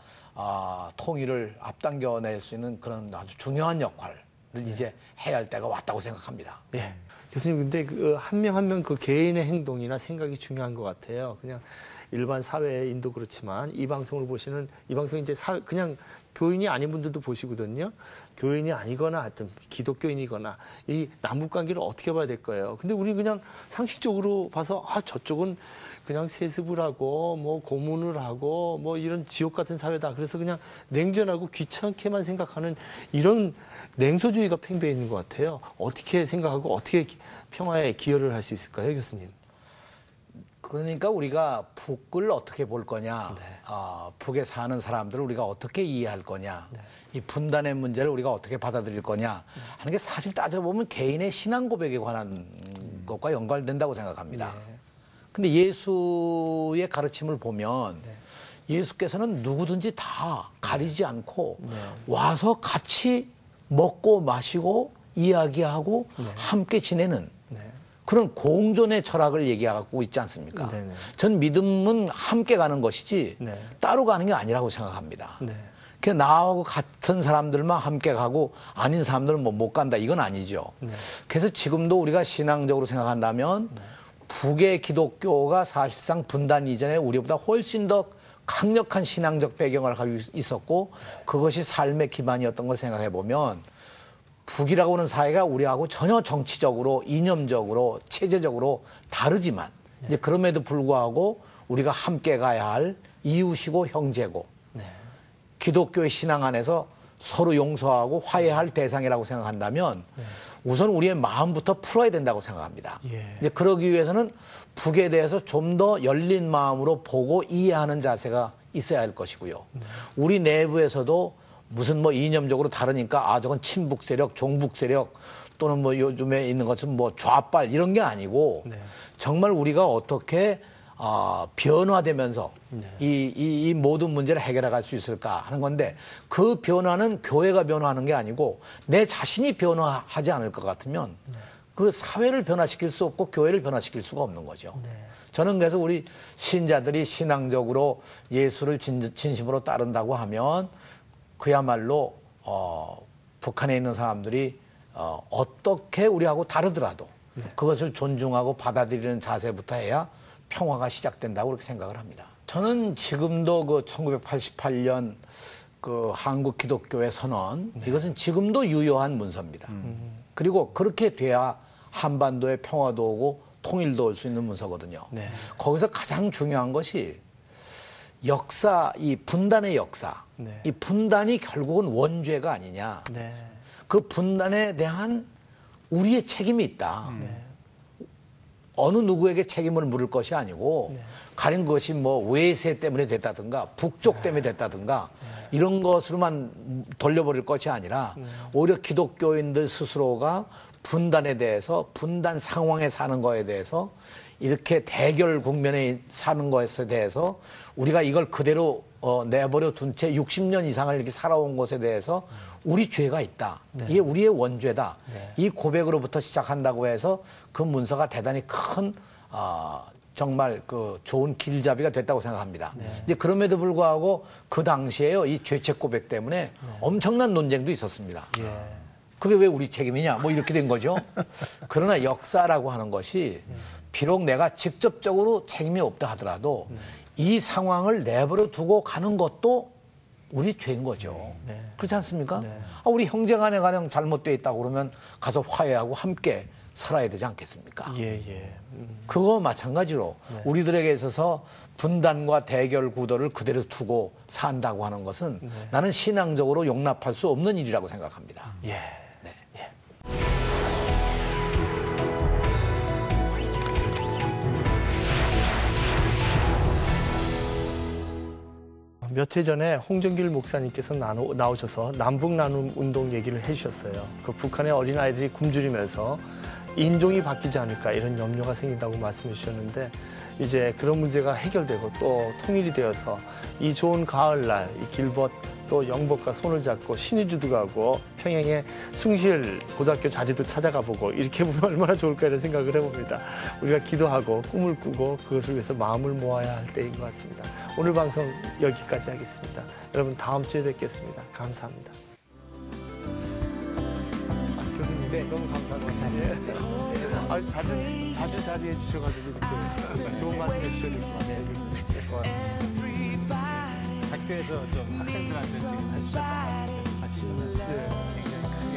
통일을 앞당겨낼 수 있는 그런 아주 중요한 역할을 이제 해야 할 때가 왔다고 생각합니다. 예. 교수님, 근데 그 한 명 한 명 그 개인의 행동이나 생각이 중요한 것 같아요. 그냥 일반 사회인도 그렇지만 이 방송을 보시는 이 방송 이제 그냥 교인이 아닌 분들도 보시거든요. 교인이 아니거나 하여튼 기독교인이거나 이 남북 관계를 어떻게 봐야 될 거예요. 근데 우리 그냥 상식적으로 봐서 저쪽은 그냥 세습을 하고 뭐 고문을 하고 뭐 이런 지옥 같은 사회다. 그래서 그냥 냉전하고 귀찮게만 생각하는 이런 냉소주의가 팽배해 있는 것 같아요. 어떻게 생각하고 어떻게 평화에 기여를 할 수 있을까요, 교수님? 그러니까 우리가 북을 어떻게 볼 거냐, 북에 사는 사람들을 우리가 어떻게 이해할 거냐, 이 분단의 문제를 우리가 어떻게 받아들일 거냐 하는 게 사실 따져보면 개인의 신앙 고백에 관한 것과 연관된다고 생각합니다. 근데 예수의 가르침을 보면 예수께서는 누구든지 다 가리지 않고 와서 같이 먹고 마시고 이야기하고 함께 지내는 그런 공존의 철학을 얘기하고 있지 않습니까? 네네. 전 믿음은 함께 가는 것이지 따로 가는 게 아니라고 생각합니다. 그냥 나하고 같은 사람들만 함께 가고 아닌 사람들은 뭐 못 간다 이건 아니죠. 그래서 지금도 우리가 신앙적으로 생각한다면 북의 기독교가 사실상 분단 이전에 우리보다 훨씬 더 강력한 신앙적 배경을 가지고 있었고 그것이 삶의 기반이었던 걸 생각해 보면 북이라고 하는 사회가 우리하고 전혀 정치적으로, 이념적으로, 체제적으로 다르지만 이제 그럼에도 불구하고 우리가 함께 가야 할 이웃이고 형제고 기독교의 신앙 안에서 서로 용서하고 화해할 대상이라고 생각한다면 우선 우리의 마음부터 풀어야 된다고 생각합니다. 이제 그러기 위해서는 북에 대해서 좀 더 열린 마음으로 보고 이해하는 자세가 있어야 할 것이고요. 우리 내부에서도 무슨 뭐 이념적으로 다르니까 저건 친북 세력, 종북 세력 또는 뭐 요즘에 있는 것은 뭐 좌빨 이런 게 아니고 정말 우리가 어떻게 변화되면서 이 모든 문제를 해결해 갈 수 있을까 하는 건데 그 변화는 교회가 변화하는 게 아니고 내 자신이 변화하지 않을 것 같으면 그 사회를 변화시킬 수 없고 교회를 변화시킬 수가 없는 거죠. 저는 그래서 우리 신자들이 신앙적으로 예수를 진심으로 따른다고 하면 그야말로 북한에 있는 사람들이 어떻게 우리하고 다르더라도 그것을 존중하고 받아들이는 자세부터 해야 평화가 시작된다고 그렇게 생각을 합니다. 저는 지금도 그 1988년 그 한국 기독교의 선언 이것은 지금도 유효한 문서입니다. 그리고 그렇게 돼야 한반도의 평화도 오고 통일도 올 수 있는 문서거든요. 거기서 가장 중요한 것이 역사, 이 분단의 역사, 이 분단이 결국은 원죄가 아니냐. 그 분단에 대한 우리의 책임이 있다. 어느 누구에게 책임을 물을 것이 아니고 가령 그것이 뭐 외세 때문에 됐다든가 북쪽 때문에 됐다든가 이런 것으로만 돌려버릴 것이 아니라 오히려 기독교인들 스스로가 분단에 대해서 분단 상황에 사는 거에 대해서 이렇게 대결 국면에 사는 것에 대해서 우리가 이걸 그대로 내버려 둔 채 60년 이상을 이렇게 살아온 것에 대해서 우리 죄가 있다. 이게 우리의 원죄다. 이 고백으로부터 시작한다고 해서 그 문서가 대단히 큰 정말 그 좋은 길잡이가 됐다고 생각합니다. 이제 그럼에도 불구하고 그 당시에요 이 죄책 고백 때문에 엄청난 논쟁도 있었습니다. 그게 왜 우리 책임이냐? 뭐 이렇게 된 거죠. 그러나 역사라고 하는 것이 비록 내가 직접적으로 책임이 없다 하더라도 이 상황을 내버려 두고 가는 것도 우리 죄인 거죠. 그렇지 않습니까? 우리 형제간에 가령 잘못되어 있다고 그러면 가서 화해하고 함께 살아야 되지 않겠습니까? 예. 그거 마찬가지로 네. 우리들에게 있어서 분단과 대결 구도를 그대로 두고 산다고 하는 것은 나는 신앙적으로 용납할 수 없는 일이라고 생각합니다. 예. 네. 몇 해 전에 홍정길 목사님께서 나오셔서 남북 나눔 운동 얘기를 해주셨어요. 그 북한의 어린아이들이 굶주리면서 인종이 바뀌지 않을까 이런 염려가 생긴다고 말씀해 주셨는데 이제 그런 문제가 해결되고 또 통일이 되어서 이 좋은 가을날 이 길벗 또 영복과 손을 잡고 신의주도 가고 평양의 숭실 고등학교 자리도 찾아가 보고 이렇게 보면 얼마나 좋을까 이런 생각을 해봅니다. 우리가 기도하고 꿈을 꾸고 그것을 위해서 마음을 모아야 할 때인 것 같습니다. 오늘 방송 여기까지 하겠습니다. 여러분 다음 주에 뵙겠습니다. 감사합니다. 교수님 네, 너무 감사합니다. 자주 자리해 주셔가지고 이렇게 좋은 말씀 해주셔서 학교에서 좀 학생들한테 지금 해주셨던 말씀을 굉장히 크게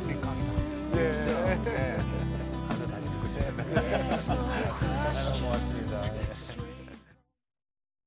민감이다. 네. 가서 다시 듣고 싶습니다. 고맙습니다.